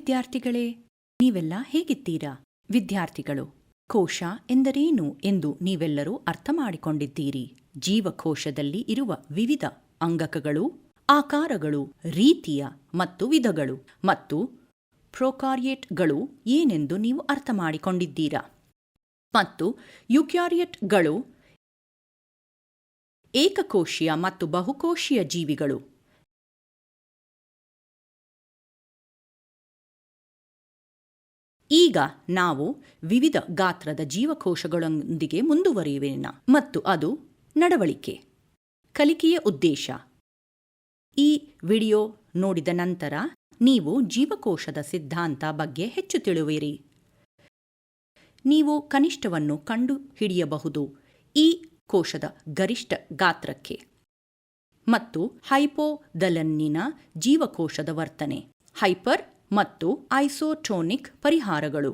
ವಿದ್ಯಾರ್ಥಿಗಳೇ, ನೀವೆಲ್ಲ ಹೇಗಿದ್ದೀರಾ? ವಿದ್ಯಾರ್ಥಿಗಳು, ಕೋಶ ಎಂದರೇನು ಎಂದು ನೀವೆಲ್ಲರೂ ಅರ್ಥ ಮಾಡಿಕೊಂಡಿದ್ದೀರಿ. ಜೀವಕೋಶದಲ್ಲಿ ಇರುವ ವಿವಿಧ ಅಂಗಕಗಳು, ಆಕಾರಗಳು, ರೀತಿಯ ಮತ್ತು ವಿಧಗಳು ಮತ್ತು ಪ್ರೊಕಾರ್ಯೇಟ್ಗಳು ಏನೆಂದು ನೀವು ಅರ್ಥ ಮಾಡಿಕೊಂಡಿದ್ದೀರಾ. ಮತ್ತು ಯುಕ್ಯಾರಿಯಟ್ಗಳು ಏಕಕೋಶೀಯ ಮತ್ತು ಬಹುಕೋಶೀಯ ಜೀವಿಗಳು. ಈಗ ನಾವು ವಿವಿಧ ಗಾತ್ರದ ಜೀವಕೋಶಗಳೊಂದಿಗೆ ಮುಂದುವರಿಯುವೆನ ಮತ್ತು ಅದು ನಡವಳಿಕೆ, ಕಲಿಕೆಯ ಉದ್ದೇಶ. ಈ ವಿಡಿಯೋ ನೋಡಿದ ನಂತರ ನೀವು ಜೀವಕೋಶದ ಸಿದ್ಧಾಂತ ಬಗ್ಗೆ ಹೆಚ್ಚು ತಿಳಿಯುವಿರಿ. ನೀವು ಕನಿಷ್ಠವನ್ನು ಕಂಡುಹಿಡಿಯಬಹುದು ಈ ಕೋಶದ ಗರಿಷ್ಠ ಗಾತ್ರಕ್ಕೆ ಮತ್ತು ಹೈಪೋದಲನ್ನಿನ ಜೀವಕೋಶದ ವರ್ತನೆ, ಹೈಪರ್ ಮತ್ತು ಐಸೋಟೋನಿಕ್ ಪರಿಹಾರಗಳು.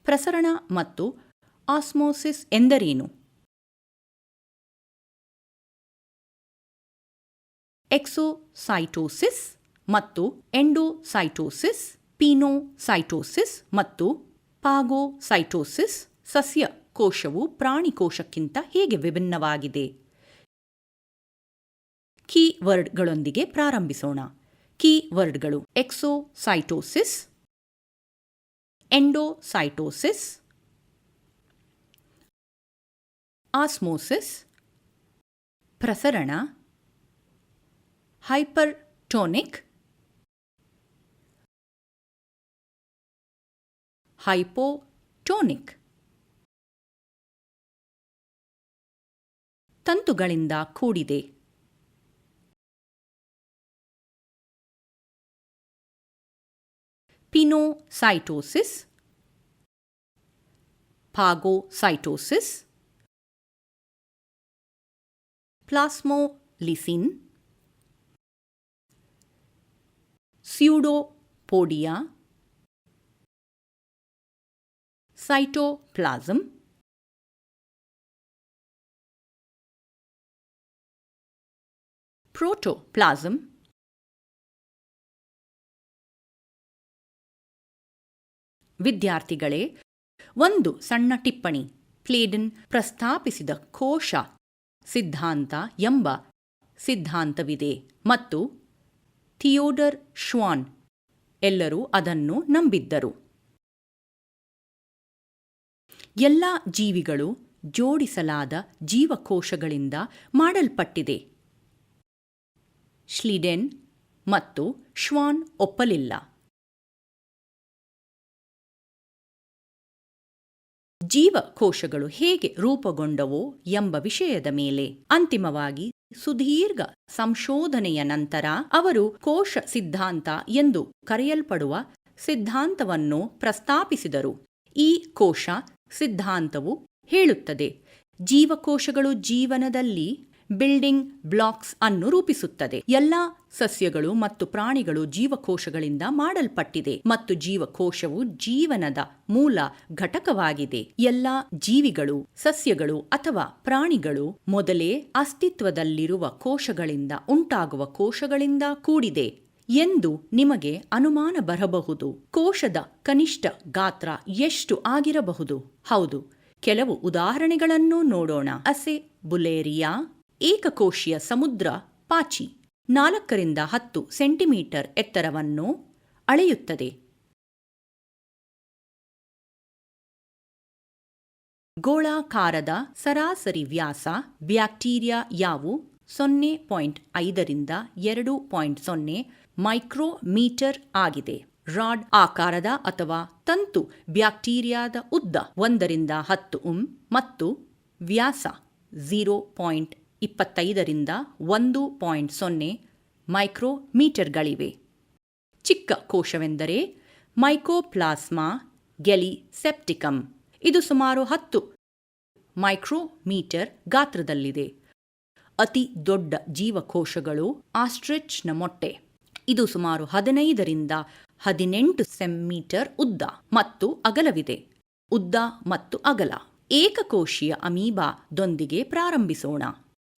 ಪ್ರಸರಣ ಮತ್ತು ಆಸ್ಮೋಸಿಸ್ ಎಂದರೇನು? ಎಕ್ಸೋಸೈಟೋಸಿಸ್ ಮತ್ತು ಎಂಡೋಸೈಟೋಸಿಸ್, ಪಿನೋಸೈಟೋಸಿಸ್ ಮತ್ತು ಫಾಗೋಸೈಟೋಸಿಸ್. ಸಸ್ಯ ಕೋಶವು ಪ್ರಾಣಿ ಕೋಶಕ್ಕಿಂತ ಹೇಗೆ ವಿಭಿನ್ನವಾಗಿದೆ? ಕೀವರ್ಡ್ಗಳೊಂದಿಗೆ ಪ್ರಾರಂಭಿಸೋಣ. ಕೀವರ್ಡ್ಗಳು: ಎಕ್ಸೋಸೈಟೋಸಿಸ್, ಎಂಡೋಸೈಟೋಸಿಸ್, ಆಸ್ಮೋಸಿಸ್, ಪ್ರಸರಣ, ಹೈಪರ್ಟೋನಿಕ್, ಹೈಪೋಟೋನಿಕ್. ತಂತುಗಳಿಂದ ಕೂಡಿದೆ. ಪಿನೋಸೈಟೋಸಿಸ್, ಫಾಗೋಸೈಟೋಸಿಸ್, ಪ್ಲಾಸ್ಮೋಲಿಸಿನ್, ಸ್ಯೂಡೋಪೋಡಿಯಾ, ಸೈಟೋಪ್ಲಾಸಂ, ಪ್ರೋಟೋಪ್ಲಾಸಂ. ವಿದ್ಯಾರ್ಥಿಗಳೇ, ಒಂದು ಸಣ್ಣ ಟಿಪ್ಪಣಿ. ಕ್ಲೇಡನ್ ಪ್ರಸ್ತಾಪಿಸಿದ ಕೋಶ ಸಿದ್ಧಾಂತ ಎಂಬ ಸಿದ್ಧಾಂತವಿದೆ ಮತ್ತು ಥಿಯೋಡರ್ ಶ್ವಾನ್ ಎಲ್ಲರೂ ಅದನ್ನು ನಂಬಿದ್ದರು. ಎಲ್ಲ ಜೀವಿಗಳು ಜೋಡಿಸಲಾದ ಜೀವಕೋಶಗಳಿಂದ ಮಾಡಲ್ಪಟ್ಟಿದೆ. ಶ್ಲೀಡೆನ್ ಮತ್ತು ಶ್ವಾನ್ ಒಪ್ಪಲಿಲ್ಲ. ಜೀವಕೋಶಗಳು ಹೇಗೆ ರೂಪುಗೊಂಡವೋ ಎಂಬ ವಿಷಯದ ಮೇಲೆ ಅಂತಿಮವಾಗಿ ಸುದೀರ್ಘ ಸಂಶೋಧನೆಯ ನಂತರ ಅವರು ಕೋಶ ಸಿದ್ಧಾಂತ ಎಂದು ಕರೆಯಲ್ಪಡುವ ಸಿದ್ಧಾಂತವನ್ನು ಪ್ರಸ್ತಾಪಿಸಿದರು. ಈ ಕೋಶ ಸಿದ್ಧಾಂತವು ಹೇಳುತ್ತದೆ, ಜೀವಕೋಶಗಳು ಜೀವನದಲ್ಲಿ ಬಿಲ್ಡಿಂಗ್ ಬ್ಲಾಕ್ಸ್ ಅನ್ನು ರೂಪಿಸುತ್ತದೆ. ಎಲ್ಲಾ ಸಸ್ಯಗಳು ಮತ್ತು ಪ್ರಾಣಿಗಳು ಜೀವಕೋಶಗಳಿಂದ ಮಾಡಲ್ಪಟ್ಟಿದೆ ಮತ್ತು ಜೀವಕೋಶವು ಜೀವನದ ಮೂಲ ಘಟಕವಾಗಿದೆ. ಎಲ್ಲಾ ಜೀವಿಗಳು, ಸಸ್ಯಗಳು ಅಥವಾ ಪ್ರಾಣಿಗಳು ಮೊದಲೇ ಅಸ್ತಿತ್ವದಲ್ಲಿರುವ ಕೋಶಗಳಿಂದ ಉಂಟಾಗುವ ಕೋಶಗಳಿಂದ ಕೂಡಿದೆ ಎಂದು ನಿಮಗೆ ಅನುಮಾನ ಬರಬಹುದು. ಕೋಶದ ಕನಿಷ್ಠ ಗಾತ್ರ ಎಷ್ಟು ಆಗಿರಬಹುದು? ಹೌದು, ಕೆಲವು ಉದಾಹರಣೆಗಳನ್ನು ನೋಡೋಣ. ಅಸೆಬುಲೇರಿಯಾ ಏಕಕೋಶೀಯ ಸಮುದ್ರ ಪಾಚಿ 4 ರಿಂದ 10 ಸೆಂಟಿಮೀಟರ್ ಎತ್ತರವನ್ನು ಅಳೆಯುತ್ತದೆ. ಗೋಳಾಕಾರದ ಸರಾಸರಿ ವ್ಯಾಸ ಬ್ಯಾಕ್ಟೀರಿಯಾ ಯಾವು 0.5 ರಿಂದ 2.0 ಮೈಕ್ರೋಮೀಟರ್ ಆಗಿದೆ. ರಾಡ್ ಆಕಾರದ ಅಥವಾ ತಂತು ಬ್ಯಾಕ್ಟೀರಿಯಾದ ಉದ್ದ 1 ರಿಂದ 10 ಮತ್ತು ವ್ಯಾಸ 0.25 ರಿಂದ 1.0 ಮೈಕ್ರೋಮೀಟರ್ಗಳಿವೆ. ಚಿಕ್ಕ ಕೋಶವೆಂದರೆ ಮೈಕೋಪ್ಲಾಸ್ಮಾ ಗೆಲಿಸೆಪ್ಟಿಕಮ್. ಇದು ಸುಮಾರು 10 ಮೈಕ್ರೋಮೀಟರ್ ಗಾತ್ರದಲ್ಲಿದೆ. ಅತಿ ದೊಡ್ಡ ಜೀವಕೋಶಗಳು ಆಸ್ಟ್ರಿಚ್ನ ಮೊಟ್ಟೆ. ಇದು ಸುಮಾರು 15 ರಿಂದ 18 ಸೆಂಟಿಮೀಟರ್ ಉದ್ದ ಮತ್ತು ಅಗಲವಿದೆ. ಉದ್ದ ಮತ್ತು ಅಗಲ ಏಕಕೋಶೀಯ ಅಮೀಬಾದೊಂದಿಗೆ ಪ್ರಾರಂಭಿಸೋಣ.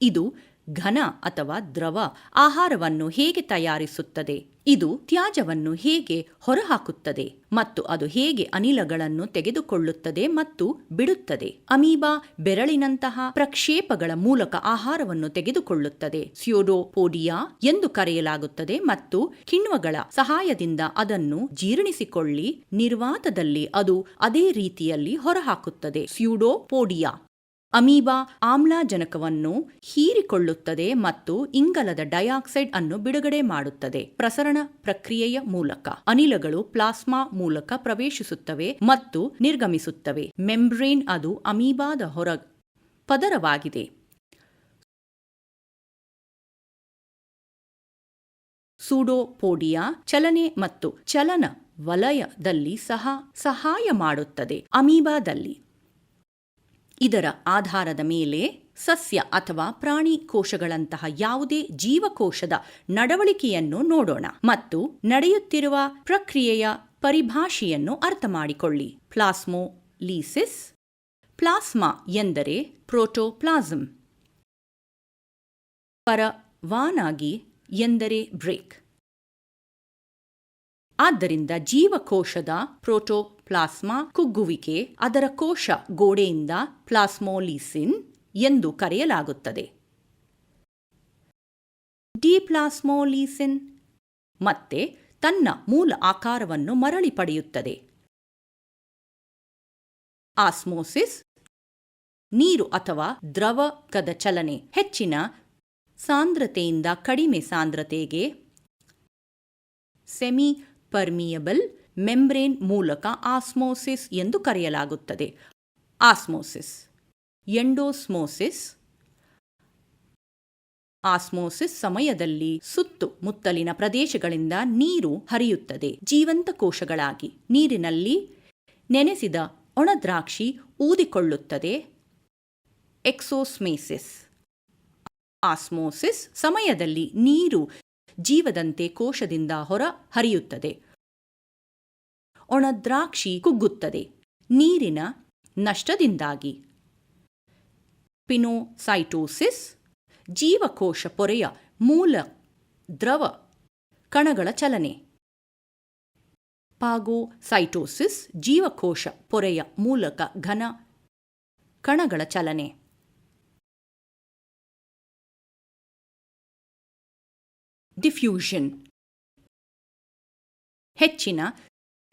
ಇದು ಘನ ಅಥವಾ ದ್ರವ ಆಹಾರವನ್ನು ಹೇಗೆ ತಯಾರಿಸುತ್ತದೆ, ಇದು ತ್ಯಾಜ್ಯವನ್ನು ಹೇಗೆ ಹೊರಹಾಕುತ್ತದೆ ಮತ್ತು ಅದು ಹೇಗೆ ಅನಿಲಗಳನ್ನು ತೆಗೆದುಕೊಳ್ಳುತ್ತದೆ ಮತ್ತು ಬಿಡುತ್ತದೆ. ಅಮೀಬಾ ಬೆರಳಿನಂತಹ ಪ್ರಕ್ಷೇಪಗಳ ಮೂಲಕ ಆಹಾರವನ್ನು ತೆಗೆದುಕೊಳ್ಳುತ್ತದೆ. ಸ್ಯೂಡೋಪೋಡಿಯಾ ಎಂದು ಕರೆಯಲಾಗುತ್ತದೆ ಮತ್ತು ಕಿಣ್ವಗಳ ಸಹಾಯದಿಂದ ಅದನ್ನು ಜೀರ್ಣಿಸಿಕೊಳ್ಳಿ ನಿರ್ವಾತದಲ್ಲಿ ಅದು ಅದೇ ರೀತಿಯಲ್ಲಿ ಹೊರಹಾಕುತ್ತದೆ. ಸ್ಯೂಡೋಪೋಡಿಯಾ ಅಮೀಬಾ ಆಮ್ಲಜನಕವನ್ನು ಹೀರಿಕೊಳ್ಳುತ್ತದೆ ಮತ್ತು ಇಂಗಾಲದ ಡೈಆಕ್ಸೈಡ್ ಅನ್ನು ಬಿಡುಗಡೆ ಮಾಡುತ್ತದೆ. ಪ್ರಸರಣ ಪ್ರಕ್ರಿಯೆಯ ಮೂಲಕ ಅನಿಲಗಳು ಪ್ಲಾಸ್ಮಾ ಮೂಲಕ ಪ್ರವೇಶಿಸುತ್ತವೆ ಮತ್ತು ನಿರ್ಗಮಿಸುತ್ತವೆ. ಮೆಂಬ್ರೇನ್ ಅದು ಅಮೀಬಾದ ಹೊರ ಪದರವಾಗಿದೆ. ಸೂಡೋಪೋಡಿಯಾ ಚಲನೆ ಮತ್ತು ಚಲನ ವಲಯದಲ್ಲಿ ಸಹಾಯ ಮಾಡುತ್ತದೆ. ಅಮೀಬಾದಲ್ಲಿ ಇದರ ಆಧಾರದ ಮೇಲೆ ಸಸ್ಯ ಅಥವಾ ಪ್ರಾಣಿ ಕೋಶಗಳಂತಹ ಯಾವುದೇ ಜೀವಕೋಶದ ನಡವಳಿಕೆಯನ್ನು ನೋಡೋಣ ಮತ್ತು ನಡೆಯುತ್ತಿರುವ ಪ್ರಕ್ರಿಯೆಯ ಪರಿಭಾಷೆಯನ್ನು ಅರ್ಥಮಾಡಿಕೊಳ್ಳಿ. ಪ್ಲಾಸ್ಮೋಲಿಸಿಸ್. ಪ್ಲಾಸ್ಮಾ ಎಂದರೆ ಪ್ರೋಟೋಪ್ಲಾಸಂ. ಪರವಾನಗಿ ಎಂದರೆ ಬ್ರೇಕ್. ಆದ್ದರಿಂದ ಜೀವಕೋಶದ ಪ್ರೋಟೋಪ್ಲಾಸ್ಮಾ ಕುಗ್ಗುವಿಕೆ ಅದರ ಕೋಶ ಗೋಡೆಯಿಂದ ಪ್ಲಾಸ್ಮೋಲಿಸಿನ್ ಎಂದು ಕರೆಯಲಾಗುತ್ತದೆ. ಡಿಪ್ಲಾಸ್ಮೋಲಿಸಿನ್ ಮತ್ತೆ ತನ್ನ ಮೂಲ ಆಕಾರವನ್ನು ಮರಳಿ ಪಡೆಯುತ್ತದೆ. ಆಸ್ಮೋಸಿಸ್ ನೀರು ಅಥವಾ ದ್ರವಕದ ಚಲನೆ ಹೆಚ್ಚಿನ ಸಾಂದ್ರತೆಯಿಂದ ಕಡಿಮೆ ಸಾಂದ್ರತೆಗೆ ಸೆಮಿ ಪರ್ಮಿಯಬಲ್ ಮೆಂಬ್ರೇನ್ ಮೂಲಕ ಆಸ್ಮೋಸಿಸ್ ಎಂದು ಕರೆಯಲಾಗುತ್ತದೆ. ಆಸ್ಮೋಸಿಸ್. ಎಂಡೋಸ್ಮೋಸಿಸ್. ಆಸ್ಮೋಸಿಸ್ ಸಮಯದಲ್ಲಿ ಸುತ್ತಮುತ್ತಲಿನ ಪ್ರದೇಶಗಳಿಂದ ನೀರು ಹರಿಯುತ್ತದೆ ಜೀವಂತ ಕೋಶಗಳಾಗಿ. ನೀರಿನಲ್ಲಿ ನೆನೆಸಿದ ಒಣದ್ರಾಕ್ಷಿ ಊದಿಕೊಳ್ಳುತ್ತದೆ. ಎಕ್ಸೋಸ್ಮೇಸಿಸ್. ಆಸ್ಮೋಸಿಸ್ ಸಮಯದಲ್ಲಿ ನೀರು ಜೀವದಂತೆ ಕೋಶದಿಂದ ಹೊರ ಹರಿಯುತ್ತದೆ. ಒಣದ್ರಾಕ್ಷಿ ಕುಗ್ಗುತ್ತದೆ ನೀರಿನ ನಷ್ಟದಿಂದಾಗಿ. ಪಿನೋಸೈಟೋಸಿಸ್ ಜೀವಕೋಶ ಪೊರೆಯ ಮೂಲ ದ್ರವ ಕಣಗಳ ಚಲನೆ. ಫಾಗೋಸೈಟೋಸಿಸ್ ಜೀವಕೋಶ ಪೊರೆಯ ಮೂಲಕ ಘನ ಕಣಗಳ ಚಲನೆ. ಡಿಫ್ಯೂಷನ್ ಹೆಚ್ಚಿನ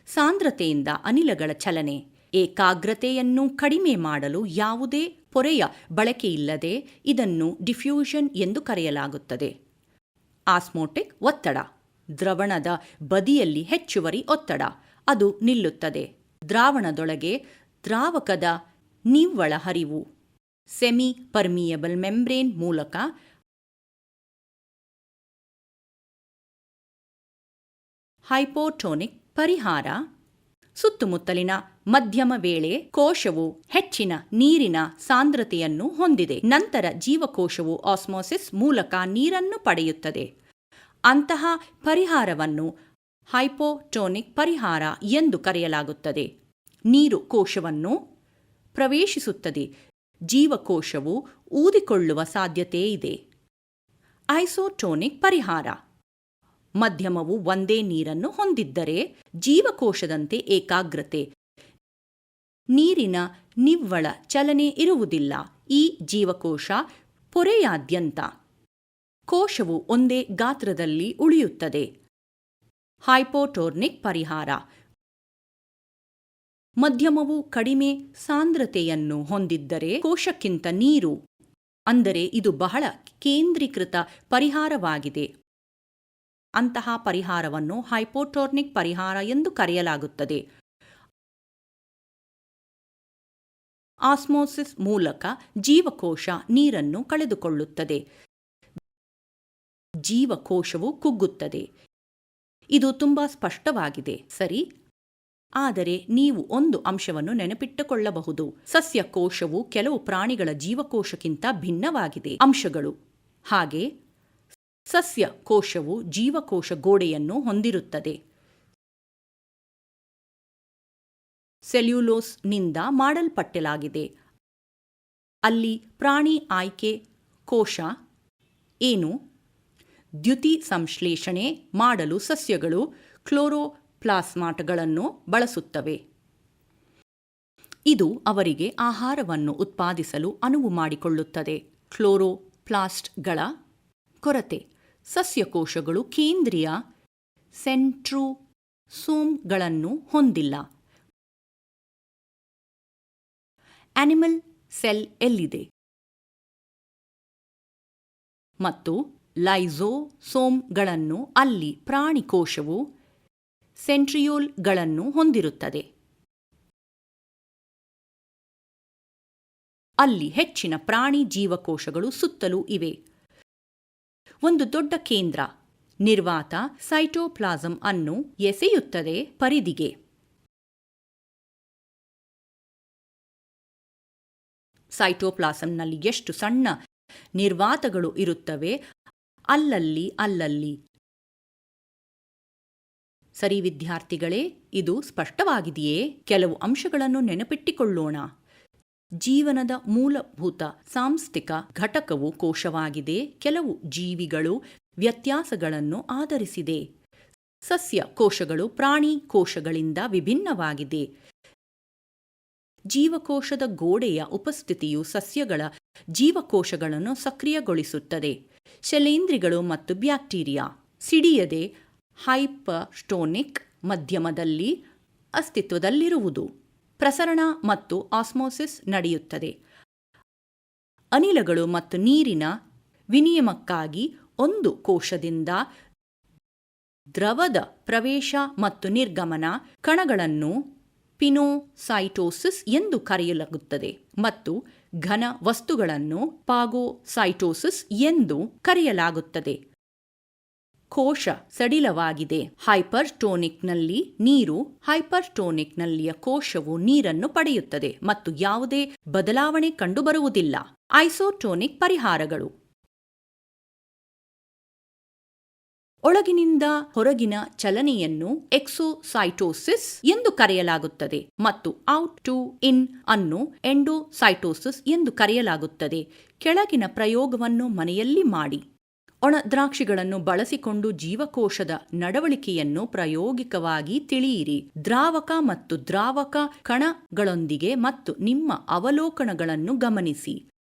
ಸಾಂದ್ರತೆಯಿಂದ ಅನಿಲಗಳ ಚಲನೆ. ಏಕಾಗ್ರತೆಯನ್ನು ಕಡಿಮೆ ಮಾಡಲು ಯಾವುದೇ ಪೊರೆಯ ಬಳಕೆಯಿಲ್ಲದೆ ಇದನ್ನು ಡಿಫ್ಯೂಷನ್ ಎಂದು ಕರೆಯಲಾಗುತ್ತದೆ. ಆಸ್ಮೋಟಿಕ್ ಒತ್ತಡ ದ್ರವಣದ ಬದಿಯಲ್ಲಿ ಹೆಚ್ಚುವರಿ ಒತ್ತಡ. ಅದು ನಿಲ್ಲುತ್ತದೆ. ದ್ರಾವಣದೊಳಗೆ ದ್ರಾವಕದ ನಿವ್ವಳ ಹರಿವು ಸೆಮಿ ಪರ್ಮಿಯಬಲ್ ಮೆಂಬ್ರೇನ್ ಮೂಲಕ. ಹೈಪೋಟೋನಿಕ್ ಪರಿಹಾರ ಸುತ್ತಮುತ್ತಲಿನ ಮಧ್ಯಮ ವೇಳೆ ಕೋಶವು ಹೆಚ್ಚಿನ ನೀರಿನ ಸಾಂದ್ರತೆಯನ್ನು ಹೊಂದಿದೆ. ನಂತರ ಜೀವಕೋಶವು ಆಸ್ಮೋಸಿಸ್ ಮೂಲಕ ನೀರನ್ನು ಪಡೆಯುತ್ತದೆ. ಅಂತಹ ಪರಿಹಾರವನ್ನು ಹೈಪೋಟೋನಿಕ್ ಪರಿಹಾರ ಎಂದು ಕರೆಯಲಾಗುತ್ತದೆ. ನೀರು ಕೋಶವನ್ನು ಪ್ರವೇಶಿಸುತ್ತದೆ. ಜೀವಕೋಶವು ಊದಿಕೊಳ್ಳುವ ಸಾಧ್ಯತೆಯಿದೆ. ಐಸೋಟೋನಿಕ್ ಪರಿಹಾರ ಮಧ್ಯಮವು ಒಂದೇ ನೀರನ್ನು ಹೊಂದಿದ್ದರೆ ಜೀವಕೋಶದಂತೆ ಏಕಾಗ್ರತೆ ನೀರಿನ ನಿವ್ವಳ ಚಲನೆ ಇರುವುದಿಲ್ಲ. ಈ ಜೀವಕೋಶ ಪೊರೆಯಾದ್ಯಂತ ಕೋಶವು ಒಂದೇ ಗಾತ್ರದಲ್ಲಿ ಉಳಿಯುತ್ತದೆ. ಹೈಪೋಟೋನಿಕ್ ಪರಿಹಾರ ಮಧ್ಯಮವು ಕಡಿಮೆ ಸಾಂದ್ರತೆಯನ್ನು ಹೊಂದಿದ್ದರೆ ಕೋಶಕ್ಕಿಂತ ನೀರು, ಅಂದರೆ ಇದು ಬಹಳ ಕೇಂದ್ರೀಕೃತ ಪರಿಹಾರವಾಗಿದೆ. ಅಂತಹ ಪರಿಹಾರವನ್ನು ಹೈಪೋಟೋನಿಕ್ ಪರಿಹಾರ ಎಂದು ಕರೆಯಲಾಗುತ್ತದೆ. ಆಸ್ಮೋಸಿಸ್ ಮೂಲಕ ಜೀವಕೋಶ ನೀರನ್ನು ಕಳೆದುಕೊಳ್ಳುತ್ತದೆ. ಜೀವಕೋಶವು ಕುಗ್ಗುತ್ತದೆ. ಇದು ತುಂಬಾ ಸ್ಪಷ್ಟವಾಗಿದೆ, ಸರಿ? ಆದರೆ ನೀವು ಒಂದು ಅಂಶವನ್ನು ನೆನಪಿಟ್ಟುಕೊಳ್ಳಬಹುದು. ಸಸ್ಯಕೋಶವು ಕೆಲವು ಪ್ರಾಣಿಗಳ ಜೀವಕೋಶಕ್ಕಿಂತ ಭಿನ್ನವಾಗಿದೆ. ಅಂಶಗಳು ಹಾಗೆ ಸಸ್ಯ ಕೋಶವು ಜೀವಕೋಶ ಗೋಡೆಯನ್ನು ಹೊಂದಿರುತ್ತದೆ. ಸೆಲ್ಯುಲೋಸ್ನಿಂದ ಮಾಡಲ್ಪಟ್ಟಲಾಗಿದೆ. ಅಲ್ಲಿ ಪ್ರಾಣಿ ಆಯ್ಕೆ ಕೋಶ ಏನು? ದ್ಯುತಿ ಸಂಶ್ಲೇಷಣೆ ಮಾಡಲು ಸಸ್ಯಗಳು ಕ್ಲೋರೋಪ್ಲಾಸ್ಟ್ಗಳನ್ನು ಬಳಸುತ್ತವೆ. ಇದು ಅವರಿಗೆ ಆಹಾರವನ್ನು ಉತ್ಪಾದಿಸಲು ಅನುವು ಮಾಡಿಕೊಳ್ಳುತ್ತದೆ. ಕ್ಲೋರೋಪ್ಲಾಸ್ಟ್ಗಳ ಕೊರತೆ. ಸಸ್ಯಕೋಶಗಳು ಕೇಂದ್ರೀಯ ಸೆಂಟ್ರೋಸೋಮ್ಗಳನ್ನು ಹೊಂದಿಲ್ಲ. ಅನಿಮಲ್ ಸೆಲ್ ಎಲ್ಲಿದೆ? ಮತ್ತು ಲೈಸೋಸೋಮ್ಗಳನ್ನು ಅಲ್ಲಿ ಪ್ರಾಣಿ ಕೋಶವು ಸೆಂಟ್ರಿಯೋಲ್ಗಳನ್ನು ಹೊಂದಿರುತ್ತದೆ. ಅಲ್ಲಿ ಹೆಚ್ಚಿನ ಪ್ರಾಣಿ ಜೀವಕೋಶಗಳು ಸುತ್ತಲೂ ಇವೆ. ಒಂದು ದೊಡ್ಡ ಕೇಂದ್ರ ನಿರ್ವಾತ ಸೈಟೋಪ್ಲಾಸಂ ಅನ್ನು ಎಸೆಯುತ್ತದೆ ಪರಿಧಿಗೆ. ಸೈಟೋಪ್ಲಾಸಂನಲ್ಲಿ ಎಷ್ಟು ಸಣ್ಣ ನಿರ್ವಾತಗಳು ಇರುತ್ತವೆ ಅಲ್ಲಲ್ಲಿ. ಸರಿ ವಿದ್ಯಾರ್ಥಿಗಳೇ, ಇದು ಸ್ಪಷ್ಟವಾಗಿದೆಯೇ? ಕೆಲವು ಅಂಶಗಳನ್ನು ನೆನಪಿಟ್ಟುಕೊಳ್ಳೋಣ. ಜೀವನದ ಮೂಲಭೂತ ಸಾಂಸ್ಥಿಕ ಘಟಕವು ಕೋಶವಾಗಿದೆ. ಕೆಲವು ಜೀವಿಗಳು ವ್ಯತ್ಯಾಸಗಳನ್ನು ಆಧರಿಸಿದೆ. ಸಸ್ಯ ಕೋಶಗಳು ಪ್ರಾಣಿ ಕೋಶಗಳಿಂದ ವಿಭಿನ್ನವಾಗಿದೆ. ಜೀವಕೋಶದ ಗೋಡೆಯ ಉಪಸ್ಥಿತಿಯು ಸಸ್ಯಗಳ ಜೀವಕೋಶಗಳನ್ನು ಸಕ್ರಿಯಗೊಳಿಸುತ್ತದೆ. ಶಿಲೀಂಧ್ರಗಳು ಮತ್ತು ಬ್ಯಾಕ್ಟೀರಿಯಾ ಸಿಡಿಯದೆ ಹೈಪರ್ಟೋನಿಕ್ ಮಾಧ್ಯಮದಲ್ಲಿ ಅಸ್ತಿತ್ವದಲ್ಲಿರುವುದು. ಪ್ರಸರಣ ಮತ್ತು ಆಸ್ಮೋಸಿಸ್ ನಡೆಯುತ್ತದೆ. ಅನಿಲಗಳು ಮತ್ತು ನೀರಿನ ವಿನಿಮಯಕ್ಕಾಗಿ ಒಂದು ಕೋಶದಿಂದ ದ್ರವದ ಪ್ರವೇಶ ಮತ್ತು ನಿರ್ಗಮನ ಕಣಗಳನ್ನು ಪಿನೋಸೈಟೋಸಿಸ್ ಎಂದು ಕರೆಯಲಾಗುತ್ತದೆ ಮತ್ತು ಘನ ವಸ್ತುಗಳನ್ನು ಫಾಗೋಸೈಟೋಸಿಸ್ ಎಂದು ಕರೆಯಲಾಗುತ್ತದೆ. ಕೋಶ ಸಡಿಲವಾಗಿದೆ. ಹೈಪರ್ಟೋನಿಕ್ನಲ್ಲಿ ನೀರು ಹೈಪರ್ಟೋನಿಕ್ನಲ್ಲಿಯ ಕೋಶವು ನೀರನ್ನು ಪಡೆಯುತ್ತದೆ ಮತ್ತು ಯಾವುದೇ ಬದಲಾವಣೆ ಕಂಡುಬರುವುದಿಲ್ಲ. ಐಸೋಟೋನಿಕ್ ಪರಿಹಾರಗಳು. ಒಳಗಿನಿಂದ ಹೊರಗಿನ ಚಲನೆಯನ್ನು ಎಕ್ಸೋಸೈಟೋಸಿಸ್ ಎಂದು ಕರೆಯಲಾಗುತ್ತದೆ ಮತ್ತು ಔಟ್ ಟು ಇನ್ ಅನ್ನು ಎಂಡೋಸೈಟೋಸಿಸ್ ಎಂದು ಕರೆಯಲಾಗುತ್ತದೆ. ಕೆಳಗಿನ ಪ್ರಯೋಗವನ್ನು ಮನೆಯಲ್ಲಿ ಮಾಡಿ. ಒಣ ದ್ರಾಕ್ಷಿಗಳನ್ನು ಬಳಸಿಕೊಂಡು ಜೀವಕೋಶದ ನಡವಳಿಕೆಯನ್ನು ಪ್ರಾಯೋಗಿಕವಾಗಿ ತಿಳಿಯಿರಿ. ದ್ರಾವಕ ಮತ್ತು ದ್ರಾವಕ ಕಣಗಳೊಂದಿಗೆ ಮತ್ತು ನಿಮ್ಮ ಅವಲೋಕನಗಳನ್ನು ಗಮನಿಸಿ.